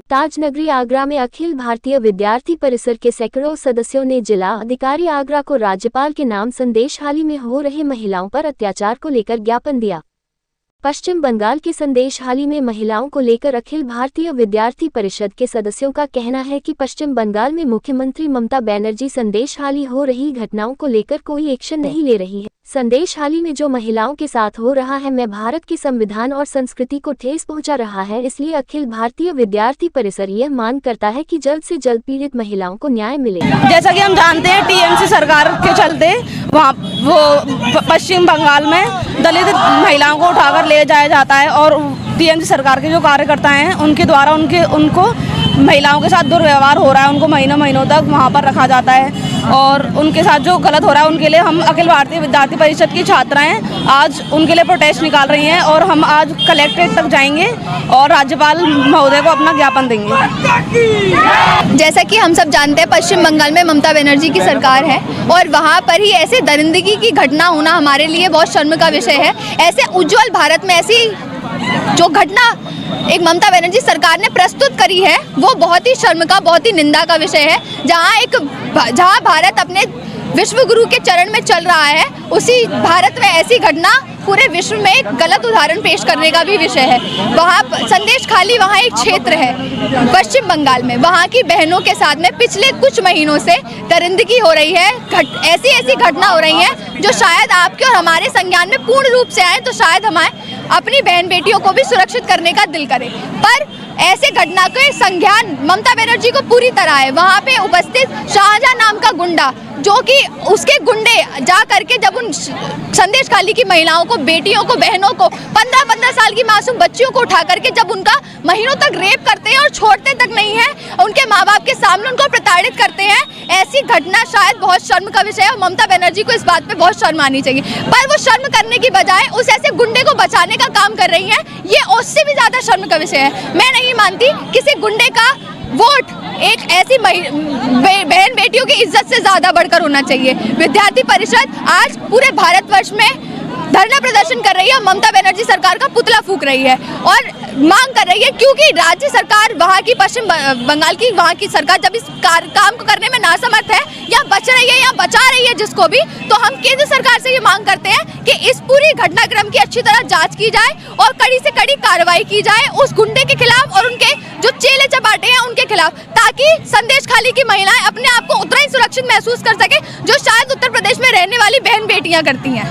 ताजनगरी आगरा में अखिल भारतीय विद्यार्थी परिषद के सैकड़ों सदस्यों ने जिला अधिकारी आगरा को राज्यपाल के नाम संदेश हाल ही में हो रहे महिलाओं पर अत्याचार को लेकर ज्ञापन दिया। पश्चिम बंगाल के संदेश हाल में महिलाओं को लेकर अखिल भारतीय विद्यार्थी परिषद के सदस्यों का कहना है कि पश्चिम बंगाल में मुख्यमंत्री ममता बनर्जी संदेश हाल हो रही घटनाओं को लेकर कोई एक्शन नहीं ले रही है। संदेश हाल में जो महिलाओं के साथ हो रहा है मैं भारत के संविधान और संस्कृति को ठेस पहुंचा रहा है, इसलिए अखिल भारतीय विद्यार्थी परिषद यह मांग करता है कि जल्द से जल्द पीड़ित महिलाओं को न्याय मिले। जैसा कि हम जानते हैं टीएमसी सरकार के चलते वहाँ वो पश्चिम बंगाल में दलित महिलाओं को उठाकर ले जाया जाता है और टीएमसी सरकार के जो कार्यकर्ता हैं उनके द्वारा उनको महिलाओं के साथ दुर्व्यवहार हो रहा है। उनको महीनों तक वहाँ पर रखा जाता है और उनके साथ जो गलत हो रहा है उनके लिए हम अखिल भारतीय विद्यार्थी परिषद की छात्राएं आज उनके लिए प्रोटेस्ट निकाल रही हैं और हम आज कलेक्ट्रेट तक जाएंगे और राज्यपाल महोदय को अपना ज्ञापन देंगे। जैसा कि हम सब जानते हैं पश्चिम बंगाल में ममता बनर्जी की सरकार है और वहाँ पर ही ऐसे दरिंदगी की घटना होना हमारे लिए बहुत शर्म का विषय है। ऐसे उज्जवल भारत में ऐसी जो घटना एक ममता बनर्जी सरकार ने प्रस्तुत करी है वो बहुत ही शर्म का, बहुत ही निंदा का विषय है। जहां भारत अपने विश्व गुरु के चरण में चल रहा है, उसी भारत में ऐसी घटना पूरे विश्व में एक गलत उदाहरण पेश करने का भी विषय है। वहाँ संदेश खाली वहाँ एक क्षेत्र है पश्चिम बंगाल में, वहाँ की बहनों के साथ में पिछले कुछ महीनों से दरिंदगी हो रही है। ऐसी घटना हो रही है जो शायद आपके और हमारे संज्ञान में पूर्ण रूप से आए तो शायद हमारे अपनी बहन बेटियों को भी सुरक्षित करने का दिल करे, पर ऐसे घटना के संज्ञान ममता बनर्जी को पूरी तरह है। वहाँ पे उपस्थित शाहजहां नाम का गुंडा, जो कि उसके गुंडे जा करके जब उन संदेश खाली की महिलाओं को, बेटियों को, बहनों को, 15-15 साल की मासूम बच्चियों को उठा करके जब उनका महीनों तक रेप करते हैं और छोड़ते तक नहीं है, उनके माँ बाप के सामने उनको प्रताड़ित करते हैं, ऐसी घटना शायद बहुत शर्म का विषय है और ममता बनर्जी को इस बात पे बहुत शर्म आनी चाहिए। पर वो शर्म करने की बजाय उस ऐसे गुंडे को बचाने का काम कर रही है, ये उससे भी ज्यादा शर्म का विषय है। मैं नहीं मानती किसी गुंडे का वोट एक ऐसी बहन बेटियों की इज्जत से ज्यादा बढ़कर होना चाहिए। विद्यार्थी परिषद आज पूरे भारतवर्ष में धरना प्रदर्शन कर रही है, ममता बनर्जी सरकार का पुतला फूंक रही है और मांग कर रही है, क्योंकि राज्य सरकार वहाँ की पश्चिम बंगाल की वहाँ की सरकार जब इस काम को करने में नासमर्थ है या बच रही है या बचा रही है जिसको भी, तो हम केंद्र सरकार से ये मांग करते हैं कि इस पूरी घटनाक्रम की अच्छी तरह जांच की जाए और कड़ी से कड़ी कार्रवाई की जाए उस गुंडे के खिलाफ और उनके जो चेले चपाटे हैं उनके खिलाफ, ताकि संदेश खाली की महिलाएं अपने आप को उतना ही सुरक्षित महसूस कर सके जो शायद उत्तर प्रदेश में रहने वाली बहन बेटियां करती हैं।